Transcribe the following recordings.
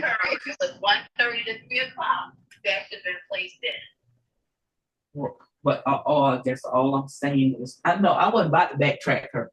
Her, if it was 1:30 to 3 o'clock, that should have been placed in. But I guess all I'm saying is, I know I wasn't about to backtrack her.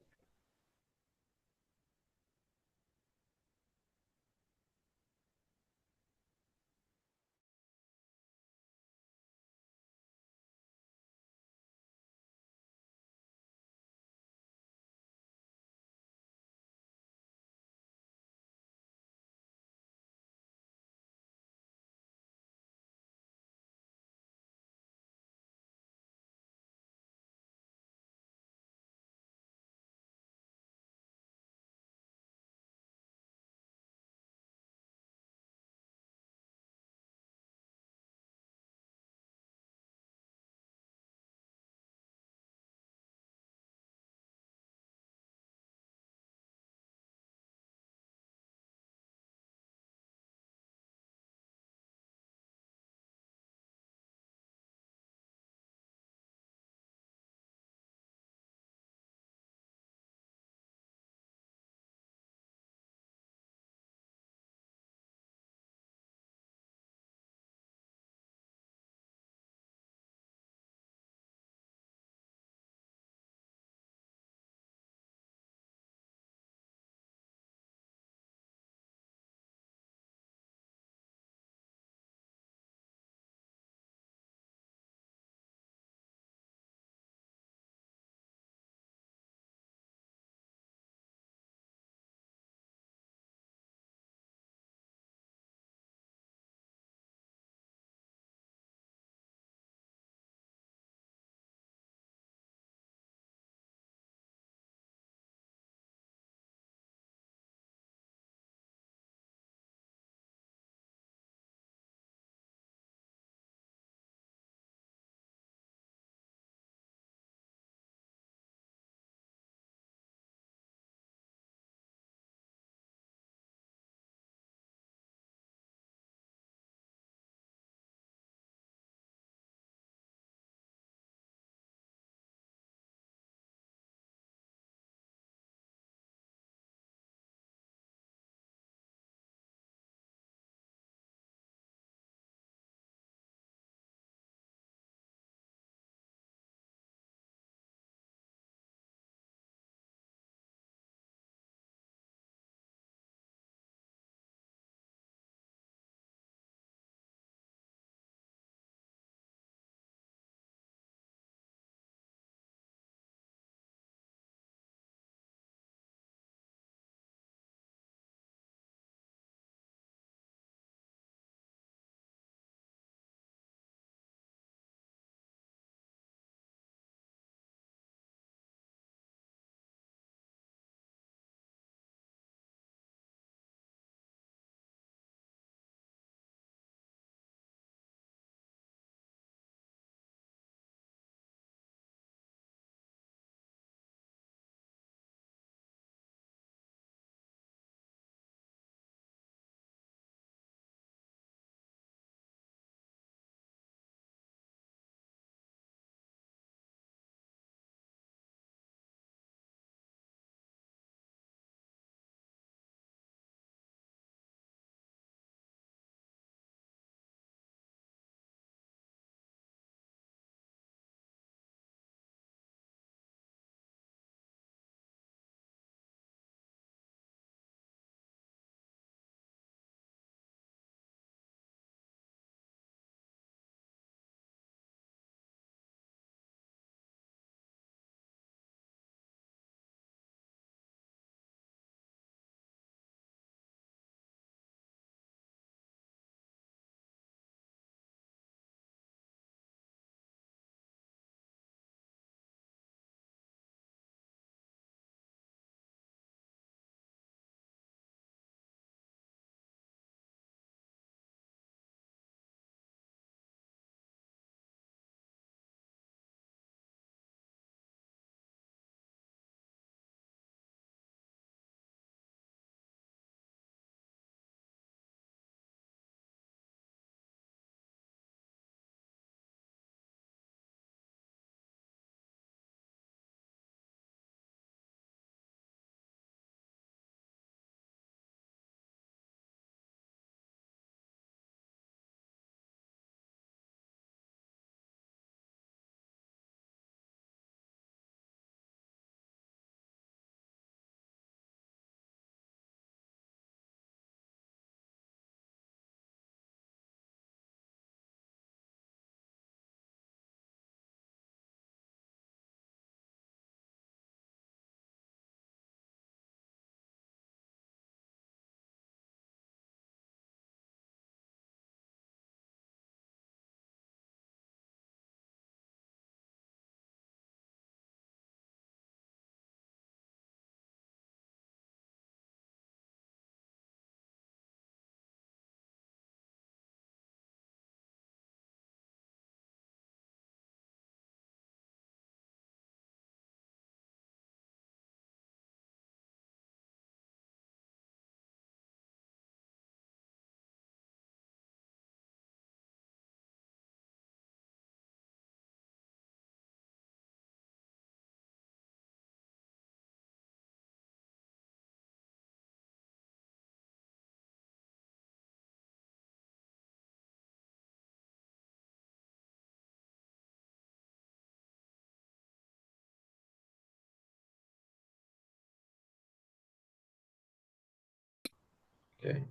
Okay.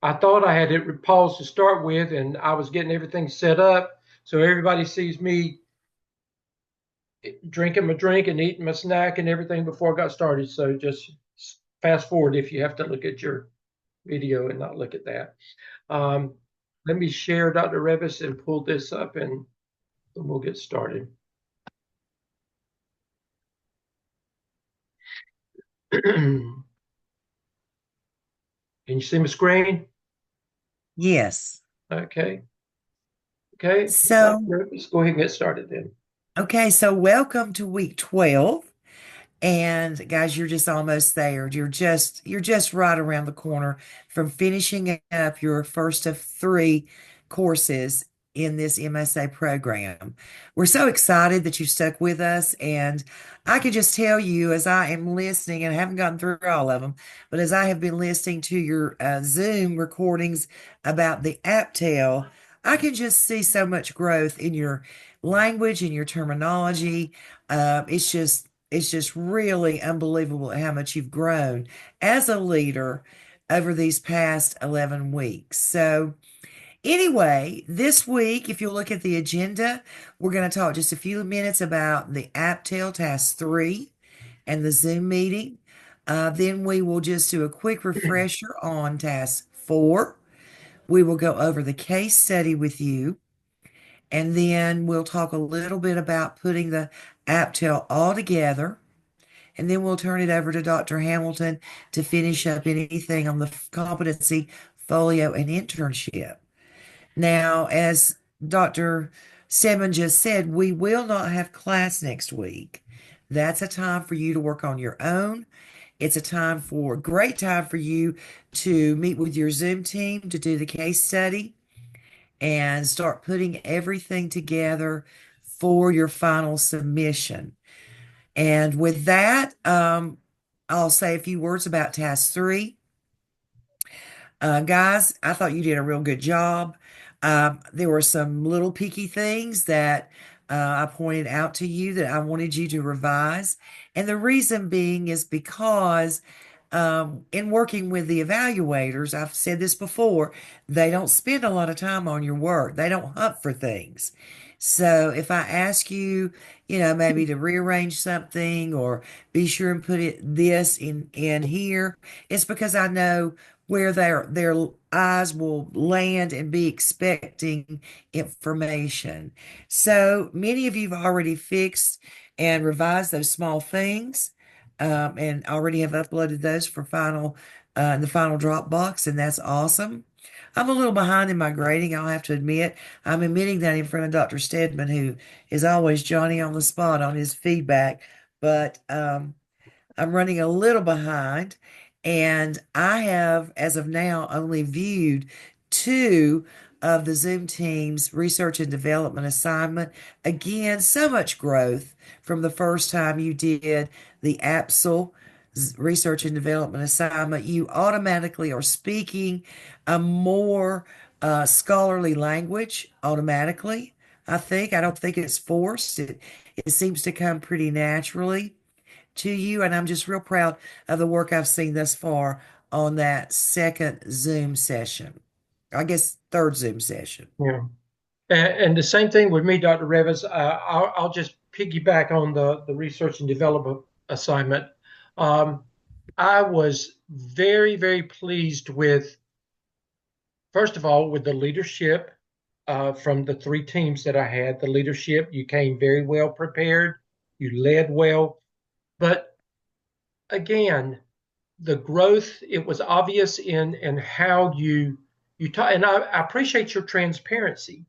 I thought I had it paused to start with, and I was getting everything set up so everybody sees me drinking my drink and eating my snack and everything before I got started. So just fast forward if you have to look at your video and not look at that. Um, Let me share Dr. Revis and pull this up, and then we'll get started. Can you see my screen? Yes. Okay. Okay. So, Let's go ahead and get started then. okay, so welcome to week 12. And guys, you're just almost there. You're just right around the corner from finishing up your first of 3 courses in this MSA program. We're so excited that you stuck with us, and I can just tell you as I am listening, and I haven't gotten through all of them, but as I have been listening to your Zoom recordings about the AAPTEL, I can just see so much growth in your language and your terminology. It's just really unbelievable how much you've grown as a leader over these past 11 weeks. So, anyway, this week, if you look at the agenda, we're going to talk just a few minutes about the APTEL Task 3 and the Zoom meeting. Then we will just do a quick refresher on Task 4. We will go over the case study with you. And then we'll talk a little bit about putting the APTEL all together. And then we'll turn it over to Dr. Hamilton to finish up anything on the Competency Folio and Internship. Now, as Dr. Stedman just said, we will not have class next week. That's a time for you to work on your own. It's a great time for you to meet with your Zoom team to do the case study and start putting everything together for your final submission. And with that, I'll say a few words about task 3. Guys, I thought you did a real good job. There were some little picky things that I pointed out to you that I wanted you to revise. And the reason being is because in working with the evaluators, I've said this before, they don't spend a lot of time on your work. They don't hunt for things. So if I ask you, maybe to rearrange something or be sure and put this in here, it's because I know where their eyes will land and be expecting information. So many of you have already fixed and revised those small things, and already have uploaded those for the final Dropbox, and that's awesome. I'm a little behind in my grading, I'll have to admit. I'm admitting that in front of Dr. Stedman, who is always Johnny on the spot on his feedback, but I'm running a little behind, and I have, as of now, only viewed 2 of the Zoom team's research and development assignment. Again, so much growth from the first time you did the APSL research and development assignment. You automatically are speaking a more scholarly language automatically. I don't think it's forced. It seems to come pretty naturally to you, and I'm just real proud of the work I've seen thus far on that second Zoom session. I guess third Zoom session. Yeah. And the same thing with me, Dr. Revis. I'll just piggyback on the research and development assignment. I was very, very pleased with, first of all, with the leadership from the 3 teams that I had. The leadership, you came very well prepared, you led well. But again, the growth, it was obvious in how you taught, and I appreciate your transparency.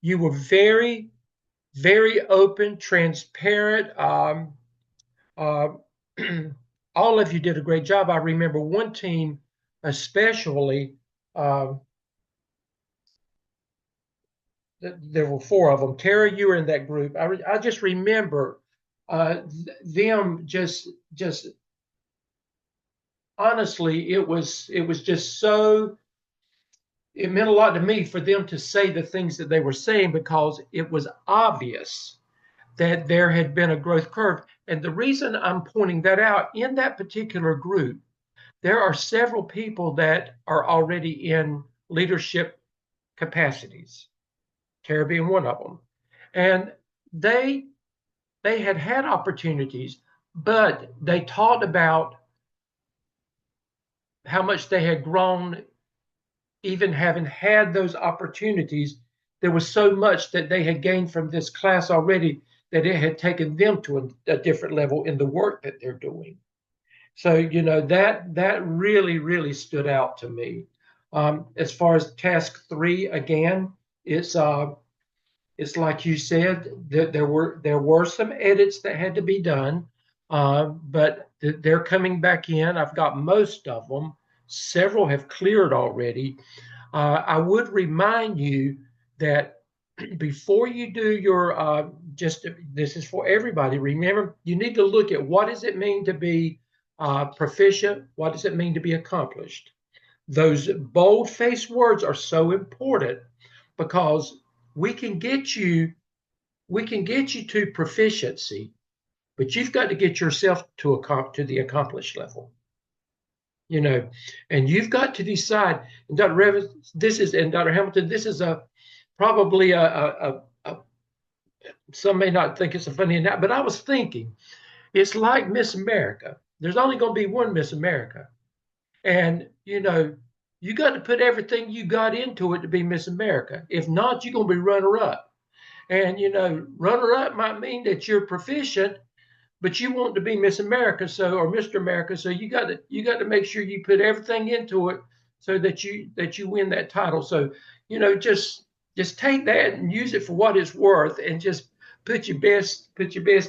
You were very, very open, transparent. Uh, all of you did a great job. I remember one team especially. There were 4 of them. Tara, you were in that group. I just remember them just honestly, it was just so, it meant a lot to me for them to say the things that they were saying, because it was obvious that there had been a growth curve. And the reason I'm pointing that out, in that particular group, there are several people that are already in leadership capacities, Tara being one of them. And they had opportunities, but they talked about how much they had grown, even having had those opportunities. There was so much that they had gained from this class already that it had taken them to a different level in the work that they're doing. So, that really, really stood out to me. As far as task 3, again, it's like you said, that there were some edits that had to be done, but they're coming back in. I've got most of them. Several have cleared already. I would remind you that before you do your this is for everybody. Remember, you need to look at what does it mean to be proficient. What does it mean to be accomplished? Those bold-faced words are so important because we can get you to proficiency, but you've got to get yourself to the accomplished level. And you've got to decide. And Dr. Revis, and Dr. Hamilton, this is probably some may not think it's a funny enough, but I was thinking, it's like Miss America. There's only going to be one Miss America. And, you got to put everything you got into it to be Miss America. If not, you're going to be runner-up. And, runner-up might mean that you're proficient, but you want to be Miss America, or Mr. America. So you got to make sure you put everything into it so that you win that title. So, just take that and use it for what it's worth, and just put your best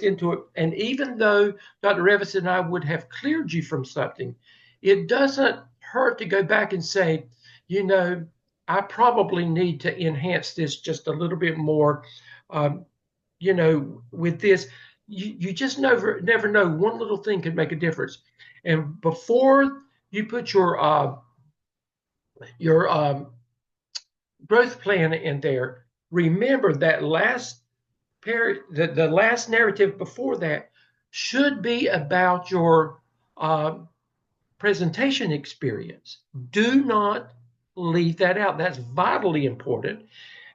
into it. And even though Dr. Revis and I would have cleared you from something, it doesn't hurt to go back and say, I probably need to enhance this just a little bit more. With this, you just never know. One little thing could make a difference. And before you put your growth plan in there, remember that last period, the last narrative before that should be about your presentation experience. Do not leave that out. That's vitally important.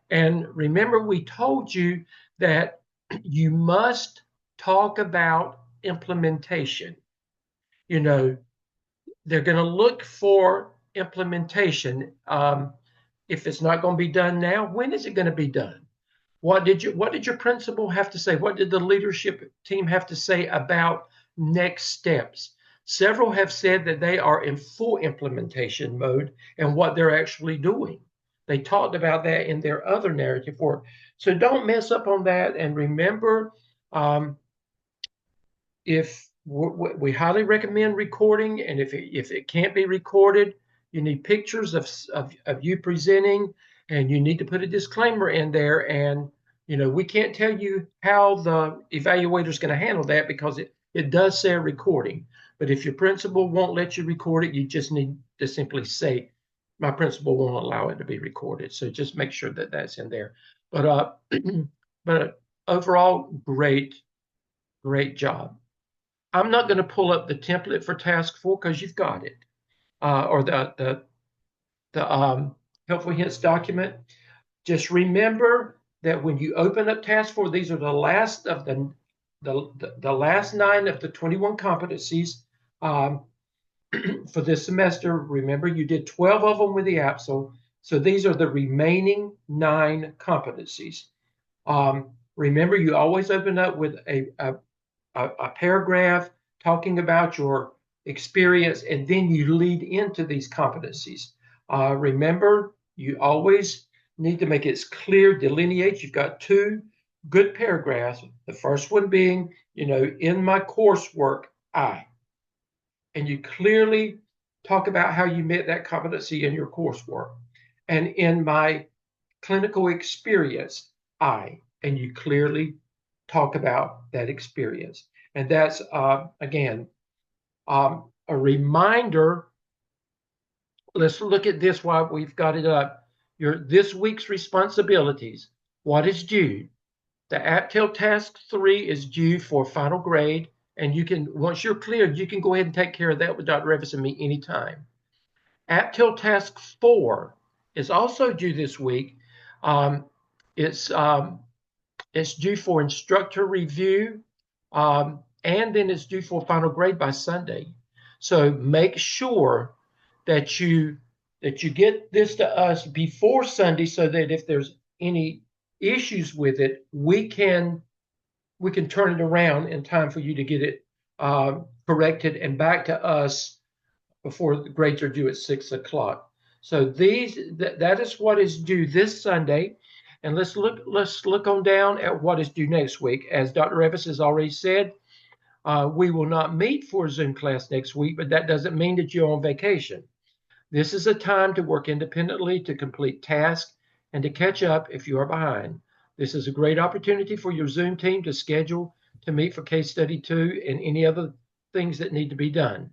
And remember, we told you that you must talk about implementation. They're going to look for implementation. If it's not going to be done now, when is it going to be done? What did your principal have to say? What did the leadership team have to say about next steps? Several have said that they are in full implementation mode and what they're actually doing. They talked about that in their other narrative work. So don't mess up on that. And remember, if we highly recommend recording, and if it can't be recorded, you need pictures of you presenting, and you need to put a disclaimer in there. And we can't tell you how the evaluator is going to handle that because it does say a recording. But if your principal won't let you record it, you just need to simply say, my principal won't allow it to be recorded. So just make sure that that's in there. But overall, great job. I'm not going to pull up the template for task 4 because you've got it, or the helpful hints document. Just remember that when you open up task 4, these are the last of the last 9 of the 21 competencies for this semester. Remember, you did 12 of them with the AAPTEL, so these are the remaining 9 competencies. Remember, you always open up with a paragraph talking about your experience, and then you lead into these competencies. Remember, you always need to make it clear, delineate. You've got 2 good paragraphs. The first one being, in my coursework, and you clearly talk about how you met that competency in your coursework. And in my clinical experience, and you clearly talk about that experience. And that's, again, a reminder. Let's look at this while we've got it up. This week's responsibilities. What is due? The AAPTEL Task 3 is due for final grade. And you can, once you're cleared, you can go ahead and take care of that with Dr. Revis and me anytime. AAPTEL Task 4 is also due this week. Um, it's due for instructor review, and then it's due for final grade by Sunday. So make sure that you get this to us before Sunday, so that if there's any issues with it, we can turn it around in time for you to get it corrected and back to us before the grades are due at 6 o'clock. So that is what is due this Sunday. And let's look on down at what is due next week. As Dr. Revis has already said, we will not meet for a Zoom class next week, but that doesn't mean that you're on vacation. This is a time to work independently, to complete tasks, and to catch up if you are behind. This is a great opportunity for your Zoom team to schedule to meet for case study 2 and any other things that need to be done.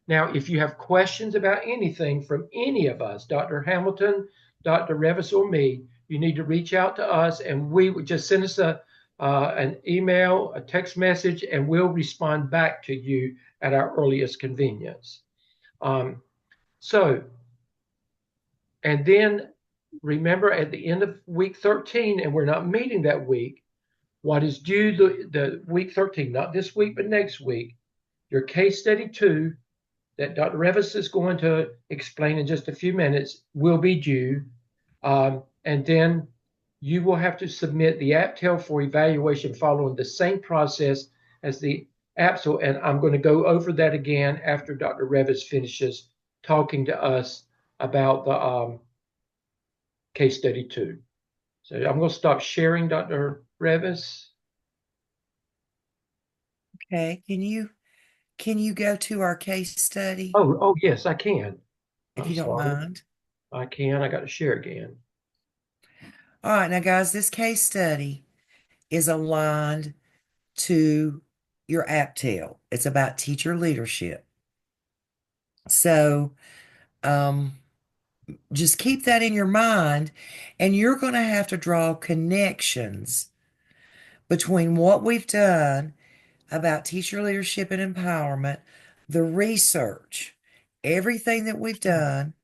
Now, if you have questions about anything from any of us, Dr. Hamilton, Dr. Revis, or me, you need to reach out to us, and we would just send us an email, a text message, and we'll respond back to you at our earliest convenience. And then remember, at the end of week 13, and we're not meeting that week, what is due the week 13, not this week, but next week, your case study 2 that Dr. Revis is going to explain in just a few minutes will be due. And then you will have to submit the AAPTEL for evaluation following the same process as the AAPTEL. And I'm going to go over that again after Dr. Revis finishes talking to us about the case study 2. So I'm going to stop sharing, Dr. Revis. Okay. Can you go to our case study, Oh yes, I can. if I'm you don't sorry. mind? I can. I got to share again. All right, now guys, this case study is aligned to your AAPTEL. It's about teacher leadership. So, just keep that in your mind, and you're going to have to draw connections between what we've done about teacher leadership and empowerment, the research, everything that we've done,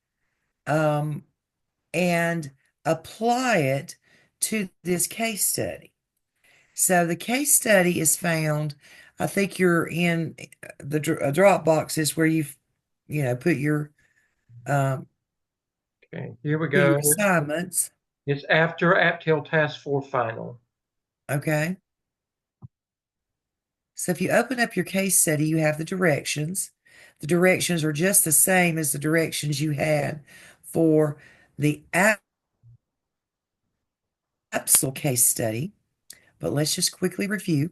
and apply it to this case study. So the case study is found, I think you're in the drop boxes where you've, put your Okay, here we put your go. assignments. It's after AAPTEL Task 4 Final. Okay. So if you open up your case study, you have the directions. The directions are just the same as the directions you had for the AAPTEL case study, but let's just quickly review.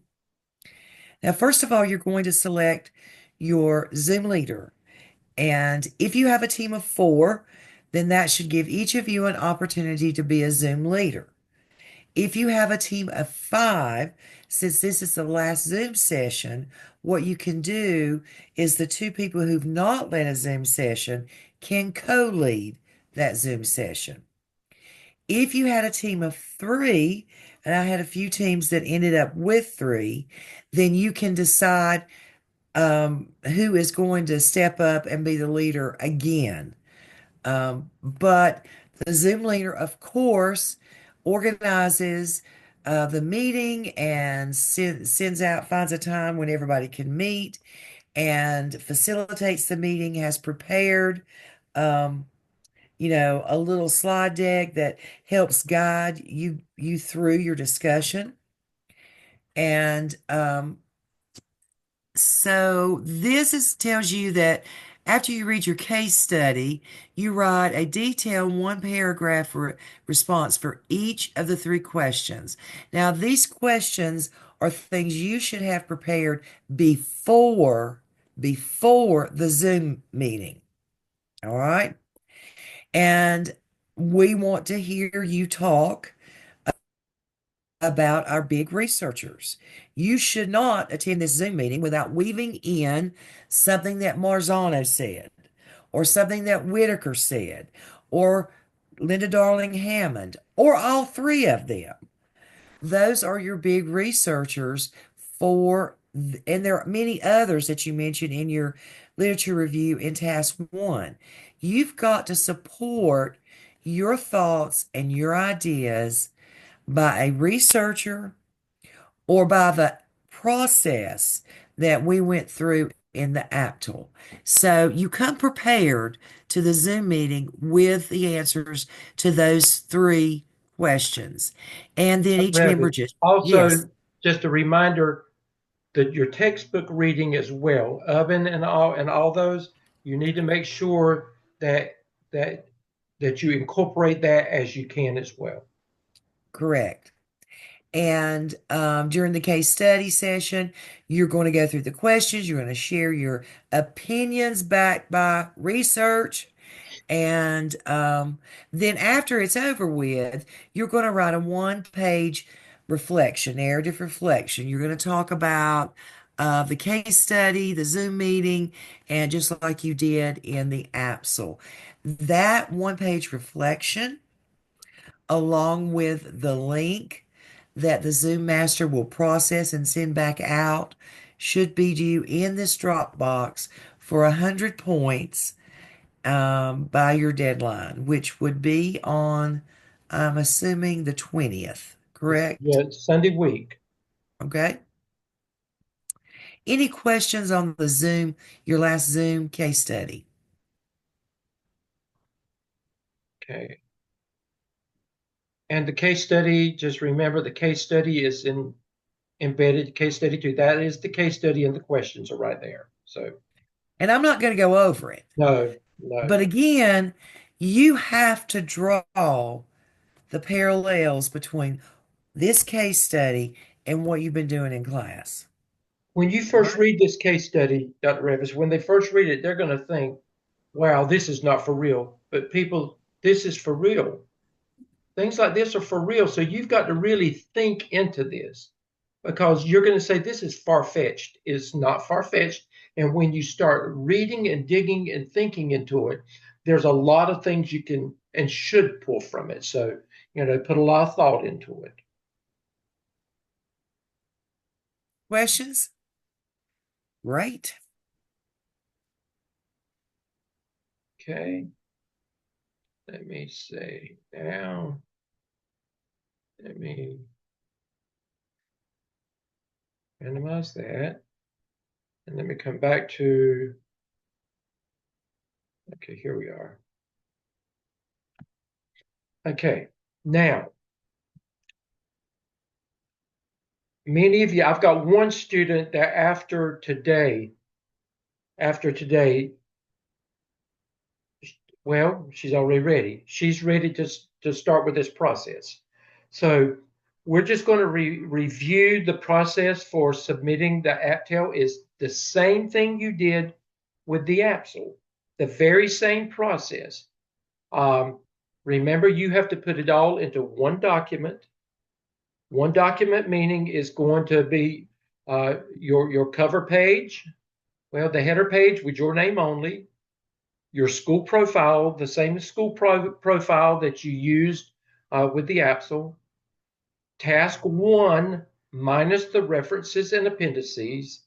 Now, first of all, you're going to select your Zoom leader. And if you have a team of 4, then that should give each of you an opportunity to be a Zoom leader. If you have a team of 5, since this is the last Zoom session, what you can do is the 2 people who've not led a Zoom session can co-lead that Zoom session. If you had a team of 3, and I had a few teams that ended up with 3, then you can decide who is going to step up and be the leader again. But the Zoom leader, of course, organizes the meeting and finds a time when everybody can meet and facilitates the meeting, has prepared, a little slide deck that helps guide you through your discussion. And so this tells you that after you read your case study, you write a detailed 1-paragraph response for each of the 3 questions. Now, these questions are things you should have prepared before the Zoom meeting. All right? And we want to hear you talk about our big researchers. You should not attend this Zoom meeting without weaving in something that Marzano said, or something that Whitaker said, or Linda Darling Hammond, or all 3 of them. Those are your big researchers for And there are many others that you mentioned in your literature review in task one. You've got to support your thoughts and your ideas by a researcher or by the process that we went through in the AAPTEL. So you come prepared to the Zoom meeting with the answers to those three questions. And then each member Revis. just, yes, Also, just a reminder that your textbook reading as well, oven and all those, you need to make sure that that you incorporate that as you can as well. correct. And during the case study session, you're going to go through the questions, you're going to share your opinions backed by research. And then after it's over with, you're going to write a one-page reflection, narrative reflection. You're going to talk about the case study, the Zoom meeting, and just like you did in the APSL. That one-page reflection, along with the link that the Zoom master will process and send back out, should be due in this Dropbox for 100 points by your deadline, which would be on, I'm assuming, the 20th, correct? Yeah, Sunday week. Okay. Any questions on the Zoom, your last Zoom case study? Okay. And the case study, just remember the case study is in embedded case study two. That is the case study and the questions are right there. So And I'm not going to go over it. no, no. But again, you have to draw the parallels between this case study and what you've been doing in class. When you first read this case study, Dr. Revis, when they first read it, they're going to think, wow, this is not for real. But people, this is for real. Things like this are for real. So you've got to really think into this because you're going to say this is far-fetched. It's not far-fetched. And when you start reading and digging and thinking into it, there's a lot of things you can and should pull from it. So, put a lot of thought into it. Questions? Right. Okay. Let me say now. Let me minimize that. And let me come back to, okay, here we are. Okay, now, many of you, I've got one student that after today, well, she's already ready. She's ready to start with this process. So we're just going to review the process for submitting the AAPTEL is the same thing you did with the APSL, the very same process. Remember, you have to put it all into one document. One document meaning is going to be your cover page, well, the header page with your name only, your school profile, the same school profile that you used with the APSL, task 1 minus the references and appendices,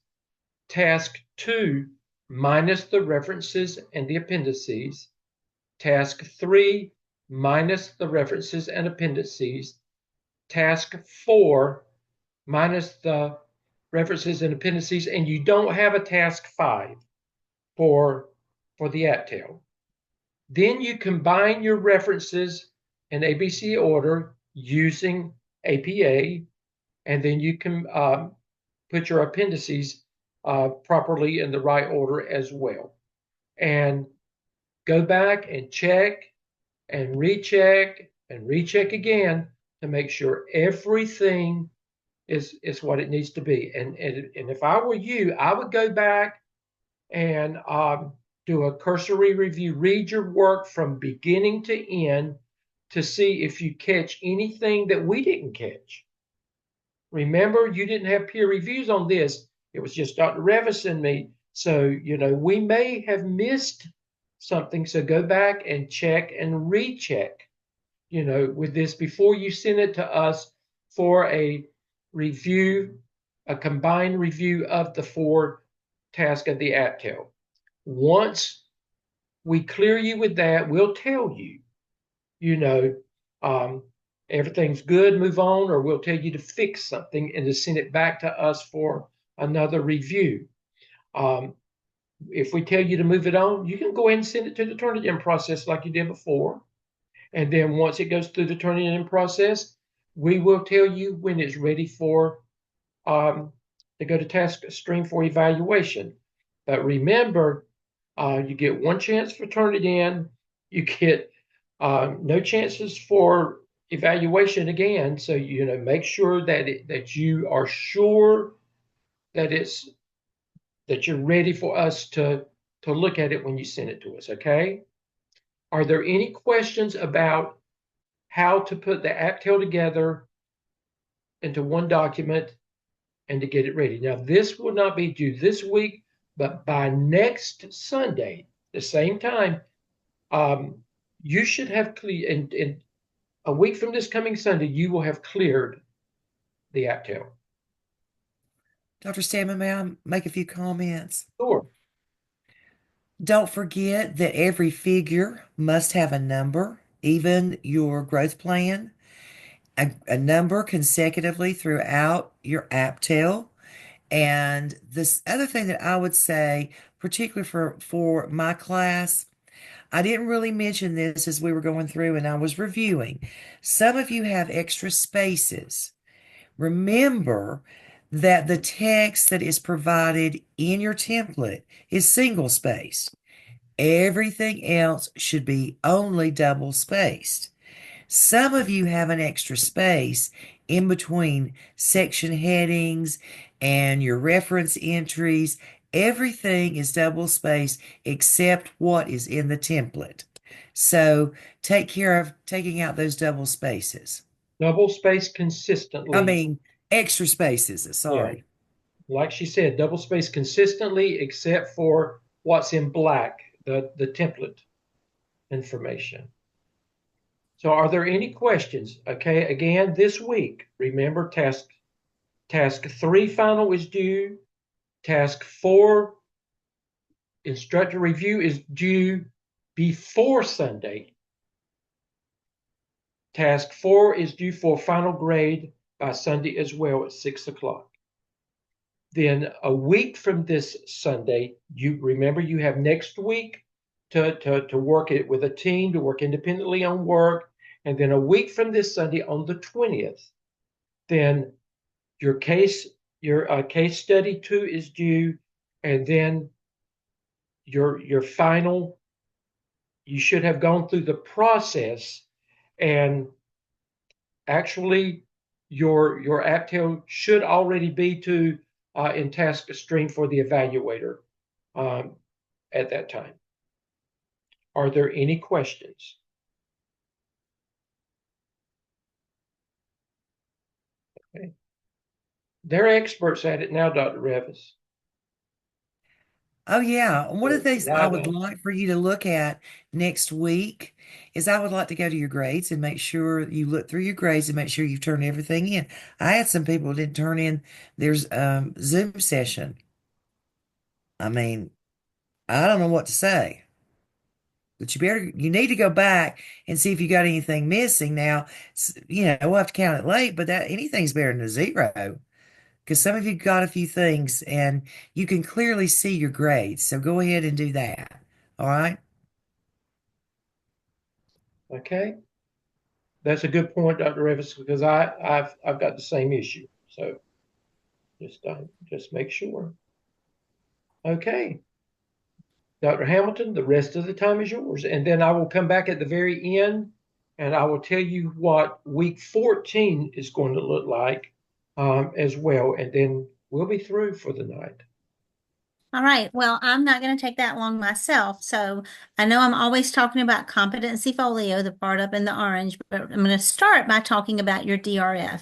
task 2 minus the references and the appendices, task 3 minus the references and appendices, task 4 minus the references and appendices, and you don't have a task 5 for the AAPTEL. Then you combine your references in ABC order using APA, and then you can put your appendices properly in the right order as well. And go back and check and recheck again to make sure everything is what it needs to be. And if I were you, I would go back and do a cursory review, read your work from beginning to end to see if you catch anything that we didn't catch. Remember, you didn't have peer reviews on this. It was just Dr. Revis and me. So, we may have missed something. So go back and check and recheck, with this before you send it to us for a review a combined review of the 4 tasks of the AAPTEL. Once we clear you with that, we'll tell you, you know, everything's good, move on, or we'll tell you to fix something and to send it back to us for another review. If we tell you to move it on, you can go ahead and send it to the turn-it-in process like you did before. And then once it goes through the turn-it-in process, we will tell you when it's ready for to go to task stream for evaluation. But remember, you get one chance for turn it in. You get no chances for evaluation again. So make sure that you are sure that you're ready for us to look at it when you send it to us. Okay. Are there any questions about how to put the AAPTEL together into one document and to get it ready? Now, this will not be due this week, but by next Sunday, the same time, you should have cleared, in a week from this coming Sunday, you will have cleared the AAPTEL. Dr. Stamman, may I make a few comments? Sure. Don't forget that every figure must have a number, even your growth plan, a number consecutively throughout your AAPTEL. And this other thing that I would say, particularly for my class, I didn't really mention this as we were going through and I was reviewing. Some of you have extra spaces. Remember that the text that is provided in your template is single spaced. Everything else should be only double spaced. Some of you have an extra space in between section headings and your reference entries. Everything is double spaced except what is in the template. So take care of taking out those double spaces. Double space consistently. I mean, extra spaces, sorry. Yeah. Like she said, double space consistently except for what's in black, the template information. So are there any questions? Okay, again, this week, remember task 3 final is due. Task 4 instructor review is due before Sunday. Task 4 is due for final grade by Sunday as well at 6 o'clock. Then a week from this Sunday, you remember you have next week to work it with a team, to work independently on work. And then a week from this Sunday on the 20th, then your case study 2 is due, and then your final, you should have gone through the process, and actually your AAPTEL should already be in task stream for the evaluator at that time. Are there any questions? Okay. They're experts at it now, Dr. Revis. Oh, yeah. One of the things Now I would like for you to look at next week is I would like to go to your grades and make sure you look through your grades and make sure you've turned everything in. I had some people who didn't turn in their Zoom session. I mean, I don't know what to say. But you need to go back and see if you got anything missing. Now, we'll have to count it late, but that anything's better than a zero. Because some of you got a few things and you can clearly see your grades. So go ahead and do that. All right. Okay. That's a good point, Dr. Revis, because I've got the same issue. So just make sure. Okay. Dr. Hamilton, the rest of the time is yours. And then I will come back at the very end and I will tell you what week 14 is going to look like as well. And then we'll be through for the night. All right. Well, I'm not going to take that long myself. So I know I'm always talking about Competency Folio, the part up in the orange, but I'm going to start by talking about your DRF.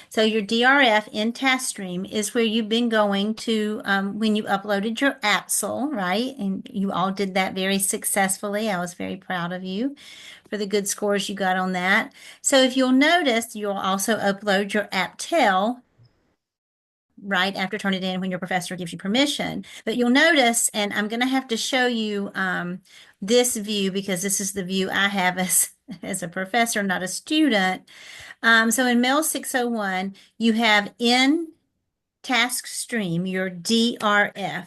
So your DRF in TaskStream is where you've been going to when you uploaded your AAPTEL, right? And you all did that very successfully. I was very proud of you for the good scores you got on that. So if you'll notice, you'll also upload your AAPTEL right after turn it in when your professor gives you permission. But you'll notice, and I'm going to have to show you this view because this is the view I have as a professor, not a student. So in MEL 601, you have in task stream, your DRF.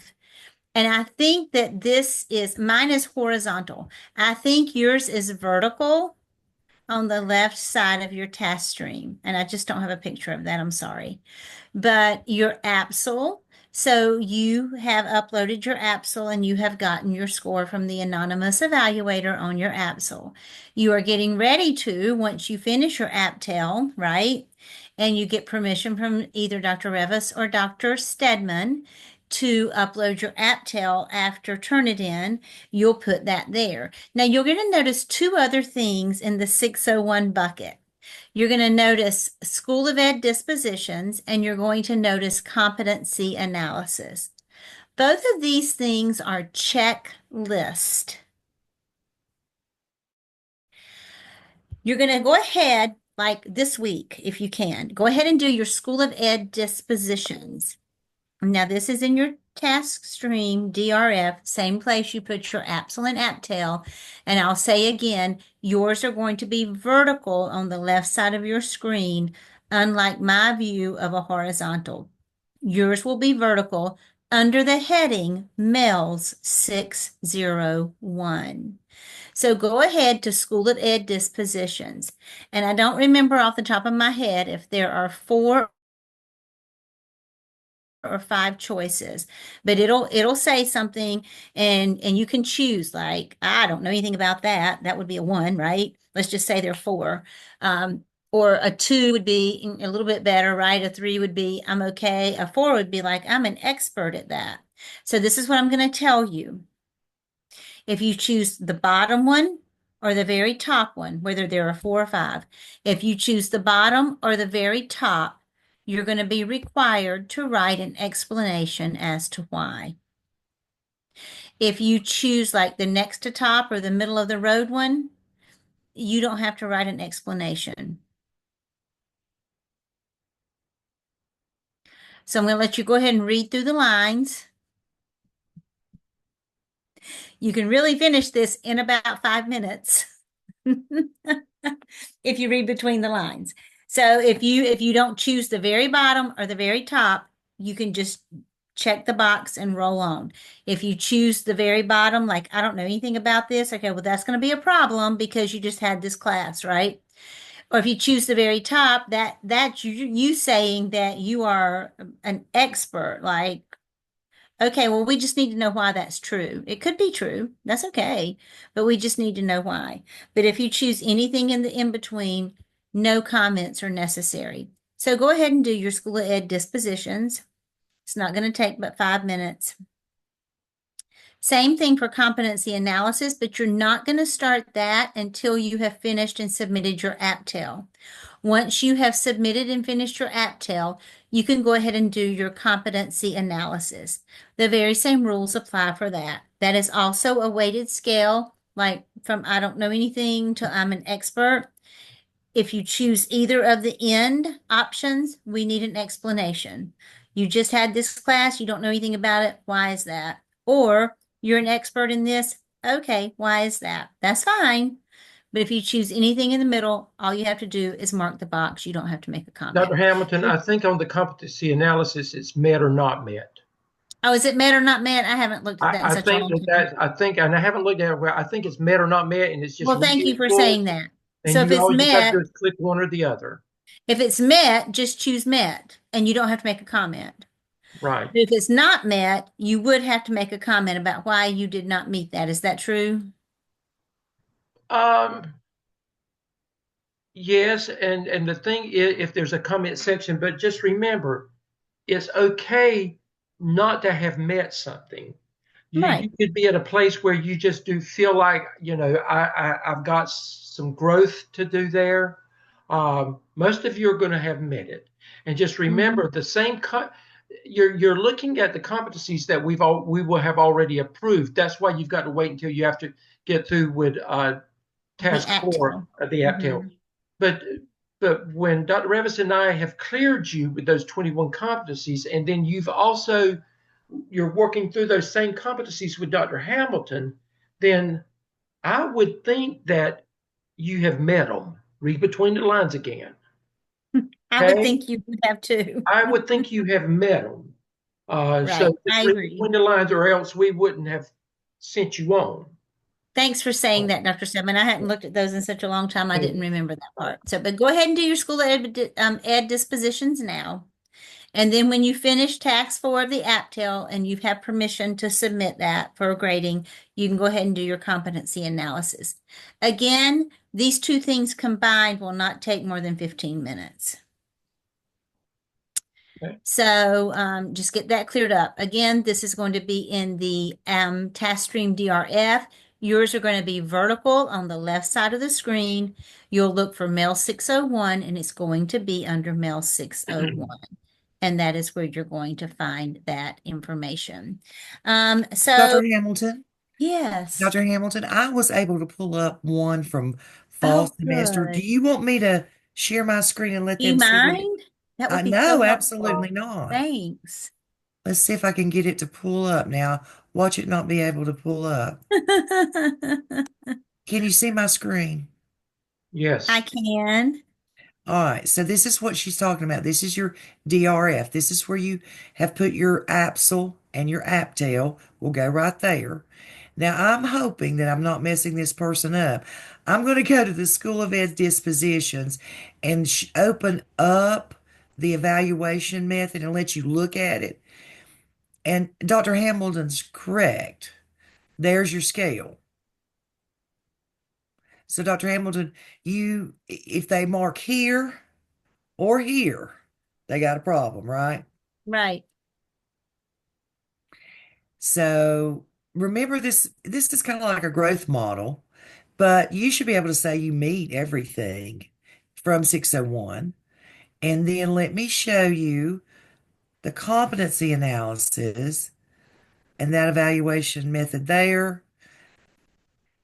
And I think that mine is horizontal. I think yours is vertical on the left side of your task stream. And I just don't have a picture of that. I'm sorry. But your AAPTEL, so you have uploaded your AAPTEL and you have gotten your score from the anonymous evaluator on your AAPTEL. You are getting ready to, once you finish your AAPTEL, right? And you get permission from either Dr. Revis or Dr. Stedman to upload your AAPTEL after Turnitin, you'll put that there. Now you're going to notice two other things in the 601 bucket. You're going to notice School of Ed dispositions, and you're going to notice competency analysis. Both of these things are checklist. You're going to go ahead, like this week, if you can, go ahead and do your School of Ed dispositions. Now, this is in your task stream, DRF, same place you put your AAPTEL and AAPTEL. And I'll say again, yours are going to be vertical on the left side of your screen, unlike my view of a horizontal. Yours will be vertical under the heading MELS 601. So go ahead to School of Ed dispositions. And I don't remember off the top of my head if there are 4 or 5 choices, but it'll say something and you can choose, like, I don't know anything about that. That would be a 1, right? Let's just say there are 4. Or a 2 would be a little bit better, right? A 3 would be, I'm okay. A 4 would be like, I'm an expert at that. So this is what I'm going to tell you. If you choose the bottom one or the very top one, whether there are 4 or 5, if you choose the bottom or the very top, you're going to be required to write an explanation as to why. If you choose like the next to top or the middle of the road one, you don't have to write an explanation. So I'm going to let you go ahead and read through the lines. You can really finish this in about 5 minutes if you read between the lines. So if you don't choose the very bottom or the very top, you can just check the box and roll on. If you choose the very bottom, like, I don't know anything about this, okay, well, that's going to be a problem because you just had this class, right? Or if you choose the very top, that's you saying that you are an expert, like, okay, well, we just need to know why that's true. It could be true. That's okay. But we just need to know why. But if you choose anything in the in between, no comments are necessary. So go ahead and do your School of Ed dispositions. It's not going to take but 5 minutes. Same thing for competency analysis, but you're not going to start that until you have finished and submitted your AAPTEL. Once you have submitted and finished your AAPTEL, you can go ahead and do your competency analysis. The very same rules apply for that. That is also a weighted scale, like from I don't know anything to I'm an expert. If you choose either of the end options, we need an explanation. You just had this class, you don't know anything about it. Why is that? Or you're an expert in this. Okay, why is that? That's fine. But if you choose anything in the middle, all you have to do is mark the box. You don't have to make a comment. Dr. Hamilton, I think on the competency analysis, it's met or not met. Oh, is it met or not met? I haven't looked at that in I such a think long time. I think, and I haven't looked at it where I think it's met or not met, and it's just Well, thank you for meaningful, saying that. and So if it's all you have to met, do is click one or the other. if it's met, just choose met, and you don't have to make a comment. Right. But if it's not met, you would have to make a comment about why you did not meet that. Is that true? Yes, and the thing is, if there's a comment section, but just remember, it's okay not to have met something. Right. You could be at a place where you just do feel like, I've got some growth to do there. Most of you are going to have met it. And just remember the same you're looking at the competencies that we will have already approved. That's why you've got to wait until you have to get through with task 4 of the AAPTEL. But But when Dr. Revis and I have cleared you with those 21 competencies, and then you're working through those same competencies with Dr. Hamilton, then I would think that you have met them. Read between the lines again. I would Okay? think you would have too. I would think you have met them. Right. So just I read agree. between the lines, or else we wouldn't have sent you on. Thanks for saying that, Dr. Stedman. I hadn't looked at those in such a long time. I didn't remember that part. So, but go ahead and do your school ed dispositions now. And then when you finish tax 4 of the AAPTEL and you have permission to submit that for grading, you can go ahead and do your competency analysis. Again, these two things combined will not take more than 15 minutes. Okay. So just get that cleared up. Again, this is going to be in the task stream DRF. Yours are going to be vertical on the left side of the screen. You'll look for Mail 601, and it's going to be under Mail 601. And that is where you're going to find that information. Dr. Hamilton, Yes. Dr. Hamilton, I was able to pull up one from fall semester. Do Good. you want me to share my screen and let Do you them see what mind? That I would be so know, helpful. absolutely not. Thanks. Let's see if I can get it to pull up now. Watch it not be able to pull up. Can you see my screen? Yes. I can. All right, so this is what she's talking about. This is your DRF. This is where you have put your APSL and your APTEL. Will go right there. Now, I'm hoping that I'm not messing this person up. I'm going to go to the School of Ed Dispositions and open up the evaluation method and let you look at it. And Dr. Hamilton's correct. There's your scale. So, Dr. Hamilton, if they mark here or here, they got a problem, right? Right. So remember this is kind of like a growth model, but you should be able to say you meet everything from 601. And then let me show you the competency analysis and that evaluation method there.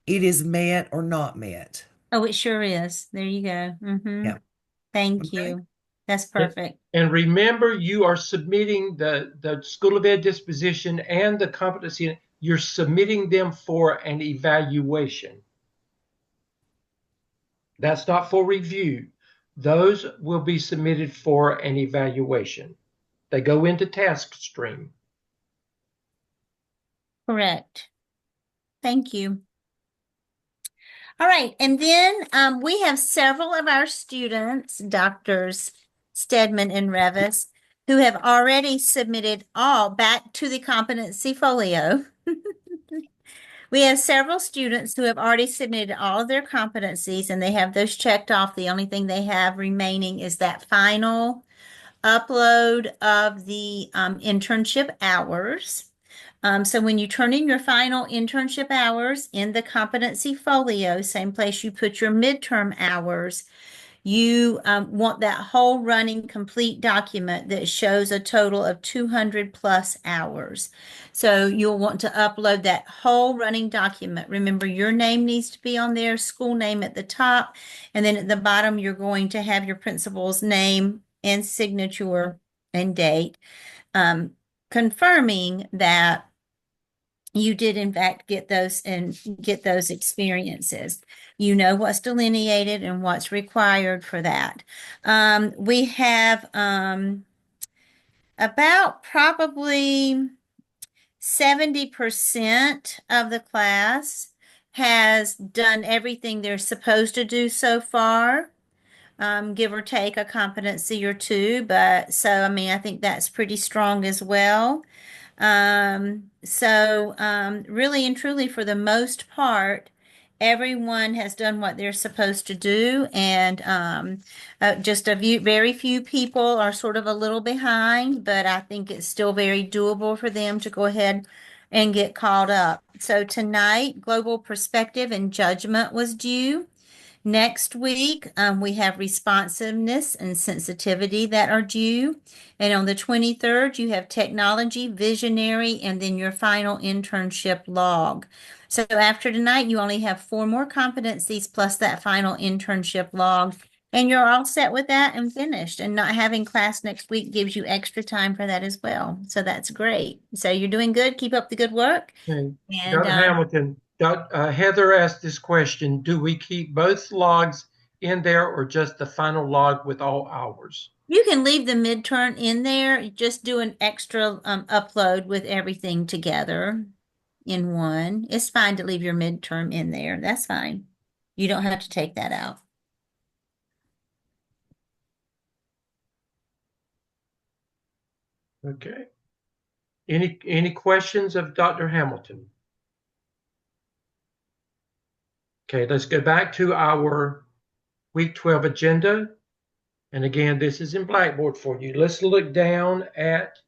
It is met or not met. Oh, it sure is. There you go. Yeah. Thank Okay. you. That's perfect. And remember, you are submitting the School of Ed disposition and the competency. You're submitting them for an evaluation. That's not for review. Those will be submitted for an evaluation. They go into task stream. Correct. Thank you. All right. And then we have several of our students, Doctors Stedman and Revis, who have already submitted all back to the competency folio. We have several students who have already submitted all of their competencies and they have those checked off. The only thing they have remaining is that final upload of the internship hours. So when you turn in your final internship hours in the competency folio, same place you put your midterm hours, you want that whole running complete document that shows a total of 200 plus hours. So you'll want to upload that whole running document. Remember, your name needs to be on there, school name at the top, and then at the bottom, you're going to have your principal's name and signature and date, confirming that you did in fact get those experiences. You know what's delineated and what's required for that. We have about probably 70% of the class has done everything they're supposed to do so far. Give or take a competency or two, but so I mean I think that's pretty strong as well. Really and truly, for the most part, everyone has done what they're supposed to do, and just very few people are sort of a little behind, but I think it's still very doable for them to go ahead and get caught up. So tonight, global perspective and judgment was due. Next week, we have responsiveness and sensitivity that are due. And on the 23rd, you have technology, visionary, and then your final internship log. So after tonight, you only have 4 more competencies plus that final internship log. And you're all set with that and finished. And not having class next week gives you extra time for that as well. So that's great. So you're doing good. Keep up the good work. Okay. And Dr. Hamilton, Heather asked this question, do we keep both logs in there or just the final log with all hours? you can leave the midterm in there. Just do an extra upload with everything together in one. It's fine to leave your midterm in there. That's fine. You don't have to take that out. Okay. Any questions of Dr. Hamilton? Okay, let's go back to our week 12 agenda. And again, this is in Blackboard for you. Let's look down at,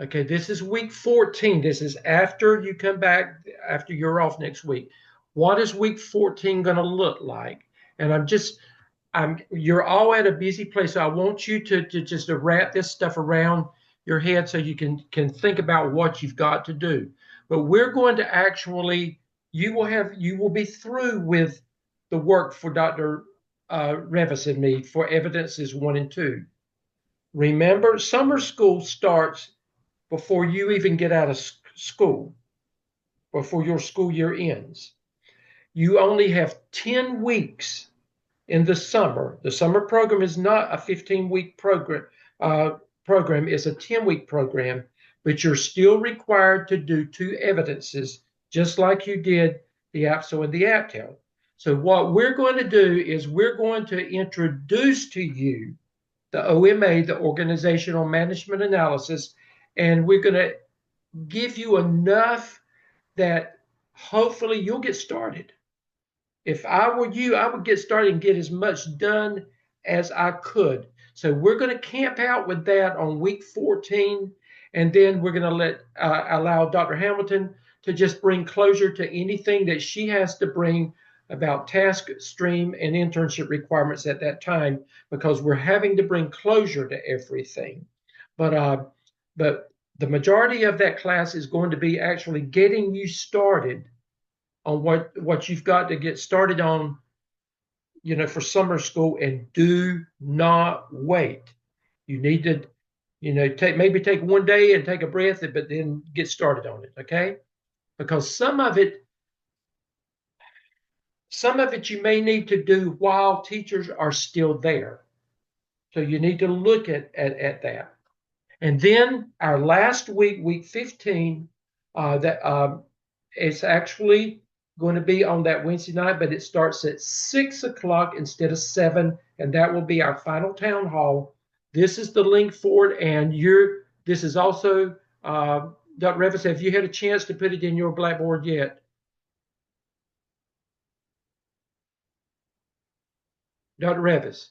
okay, this is week 14. This is after you come back, after you're off next week. What is week 14 going to look like? And you're all at a busy place. So I want you to just to wrap this stuff around your head so you can think about what you've got to do. But we're going to actually, you will be through with the work for Dr. Revis and me for evidences 1 and 2. Remember, summer school starts before you even get out of school, before your school year ends. You only have 10 weeks in the summer. The summer program is not a 15-week program. Program is a 10-week program, but you're still required to do 2 evidences, just like you did the AAPTEL and the AAPTEL. So what we're going to do is we're going to introduce to you the OMA, the Organizational Management Analysis, and we're going to give you enough that hopefully you'll get started. If I were you, I would get started and get as much done as I could. So we're going to camp out with that on week 14, and then we're going to allow Dr. Hamilton to just bring closure to anything that she has to bring about task stream and internship requirements at that time, because we're having to bring closure to everything. But the majority of that class is going to be actually getting you started on what you've got to get started on, for summer school. And do not wait. You need to, take 1 day and take a breath, but then get started on it, okay? Because some of it you may need to do while teachers are still there. So you need to look at that. And then our last week, week 15, it's actually going to be on that Wednesday night, but it starts at 6 o'clock instead of 7, and that will be our final town hall. This is the link for it, and this is also, Dr. Revis, have you had a chance to put it in your Blackboard yet? Dr. Revis,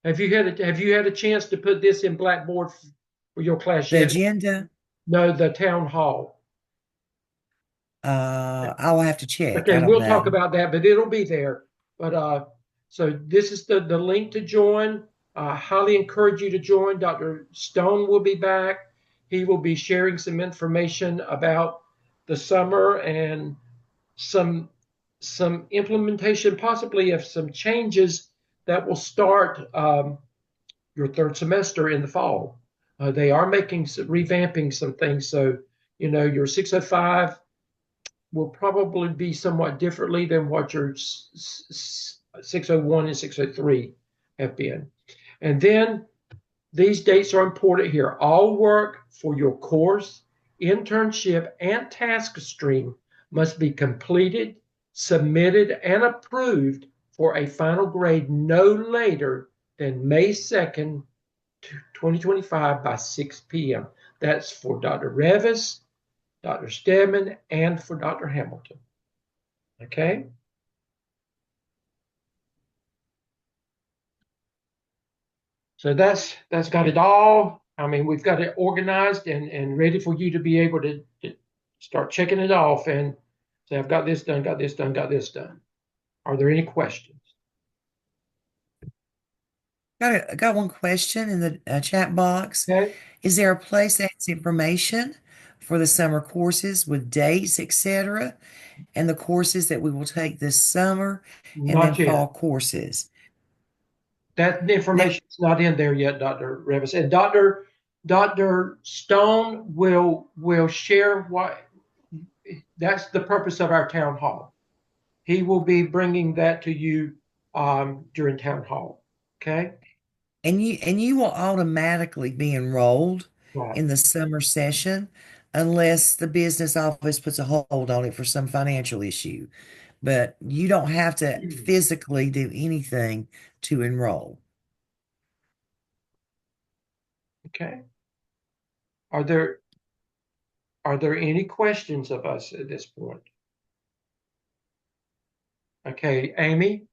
have you had a chance to put this in Blackboard for your class The yet? agenda, No, the town hall. I'll have to check. Okay, I don't we'll know. talk about that, but it'll be there. But so this is the link to join. I highly encourage you to join. Dr. Stone will be back. He will be sharing some information about the summer and some implementation, possibly of some changes that will start your 3rd semester in the fall. They are revamping some things. So, your 605 will probably be somewhat differently than what your 601 and 603 have been. And then these dates are important here. All work for your course, internship, and task stream must be completed, submitted, and approved for a final grade no later than May 2nd, 2025 by 6 p.m. That's for Dr. Revis, Dr. Stedman, and for Dr. Hamilton. Okay? So that's got it all. I mean, we've got it organized and ready for you to be able to start checking it off and say, I've got this done, got this done, got this done. Are there any questions? Got one question in the chat box. Okay. Is there a place that has information for the summer courses with dates, etc., and the courses that we will take this summer and then Not yet. fall courses? That information is not in there yet, Dr. Revis. And Dr. Stone will share what that's the purpose of our town hall. He will be bringing that to you during town hall. Okay. And you will automatically be enrolled Right. in the summer session unless the business office puts a hold on it for some financial issue. But you don't have to physically do anything to enroll. Okay. Are there any questions of us at this point? Okay, Amy?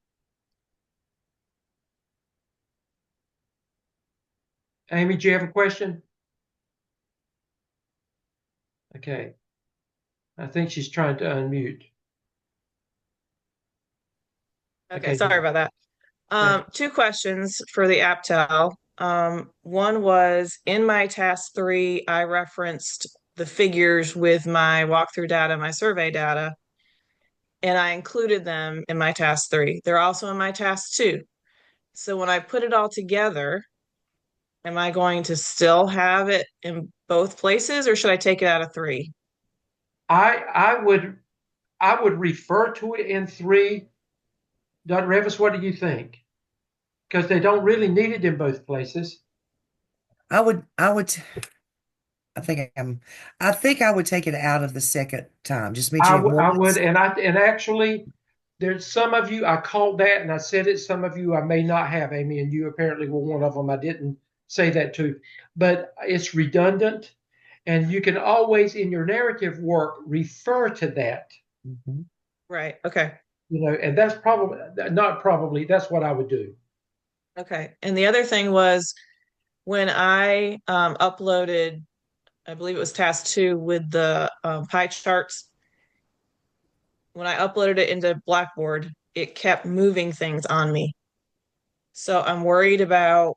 Amy, do you have a question? Okay. I think she's trying to unmute. Okay, sorry about that. Okay. Two questions for the AAPTEL. One was in my task 3, I referenced the figures with my walkthrough data, my survey data, and I included them in my task 3. They're also in my task 2. So when I put it all together, am I going to still have it in both places, or should I take it out of 3? I would refer to it in 3. Dr. Revis, what do you think? Because they don't really need it in both places. I would I think I would take it out of the second time. Just mention it I would, once. and actually, there's some of you I called that, and I said it. Some of you I may not have, Amy, and you apparently were one of them. I didn't say that to, but it's redundant, and you can always in your narrative work refer to that. Mm-hmm. Right. Okay. And that's probably not probably. That's what I would do. Okay. And the other thing was when I uploaded, I believe it was task 2 with the pie charts. When I uploaded it into Blackboard, it kept moving things on me. So I'm worried about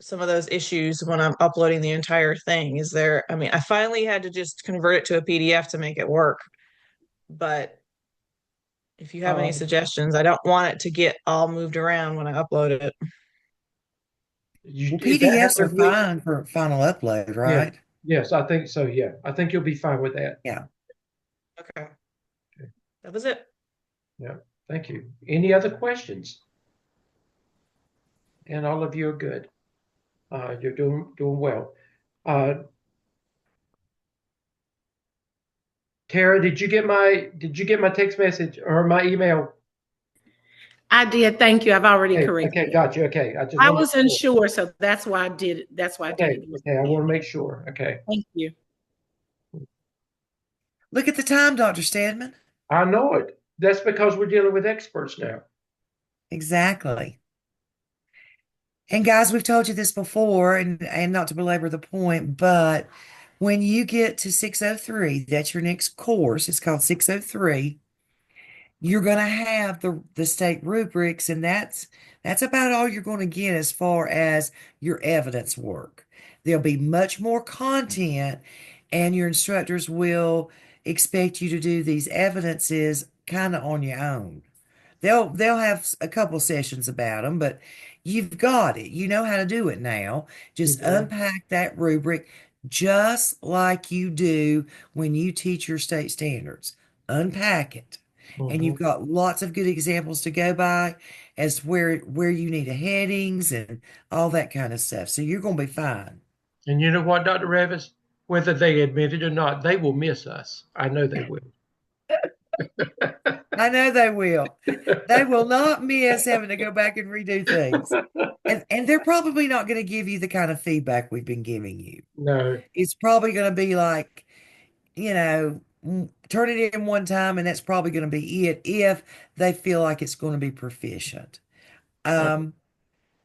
some of those issues when I'm uploading the entire thing. I finally had to just convert it to a PDF to make it work. But if you have any suggestions, I don't want it to get all moved around when I upload it. Well, That PDFs are happened with, fine for final upload, yeah, right? yes, I think so. Yeah, I think you'll be fine with that. Yeah. Okay. That was it. Yeah, thank you. Any other questions? And all of you are good. You're doing well. Tara, did you get my text message or my email? I did. Thank you. I've already Okay, corrected okay, it. got you. Okay, I was unsure, so that's why I did it. That's why I did it. Okay, I want to make sure. Okay. Thank you. Look at the time, Dr. Stedman. I know it. That's because we're dealing with experts now. Exactly. And guys, we've told you this before, and not to belabor the point, but when you get to 603, that's your next course. It's called 603. You're going to have the state rubrics, and that's about all you're going to get as far as your evidence work. There'll be much more content, and your instructors will expect you to do these evidences kind of on your own. They'll have a couple sessions about them, but you've got it. You know how to do it now. Just unpack that rubric just like you do when you teach your state standards. Unpack it. And you've got lots of good examples to go by as where you need a headings and all that kind of stuff. So you're going to be fine. And you know what, Dr. Revis? Whether they admit it or not, they will miss us. I know they will. I know they will. They will not miss having to go back and redo things. And they're probably not going to give you the kind of feedback we've been giving you. No. It's probably going to be like, turn it in one time, and that's probably going to be it if they feel like it's going to be proficient.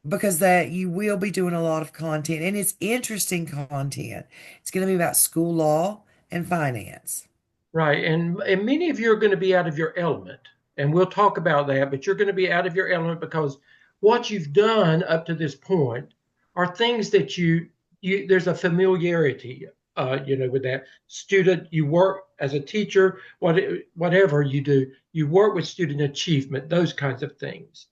Because that you will be doing a lot of content, and it's interesting content. It's going to be about school law and finance. Right. And many of you are going to be out of your element, and we'll talk about that, but you're going to be out of your element because what you've done up to this point are things that you there's a familiarity, with that student. You work as a teacher, whatever you do, you work with student achievement, those kinds of things.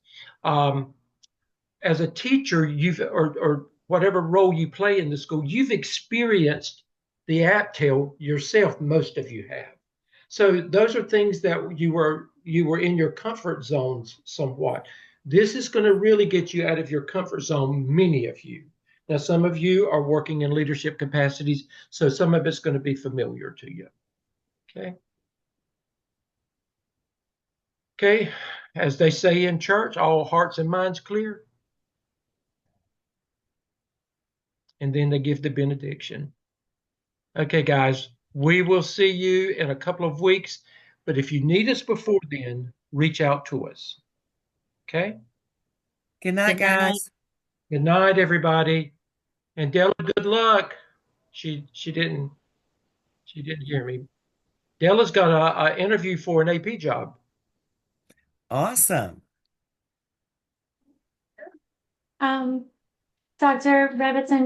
as a teacher, or whatever role you play in the school, you've experienced the AAPTEL yourself. Most of you have. So those are things that you were in your comfort zones somewhat. This is going to really get you out of your comfort zone, many of you. Now, some of you are working in leadership capacities, so some of it's going to be familiar to you. Okay. Okay. As they say in church, all hearts and minds clear. And then they give the benediction. Okay, guys, we will see you in a couple of weeks. But if you need us before then, reach out to us. Okay. Good night, Good night. guys. Good night, everybody. And Della, good luck. She didn't hear me. Della's got a interview for an AP job. Awesome. Um, Dr. Revitson,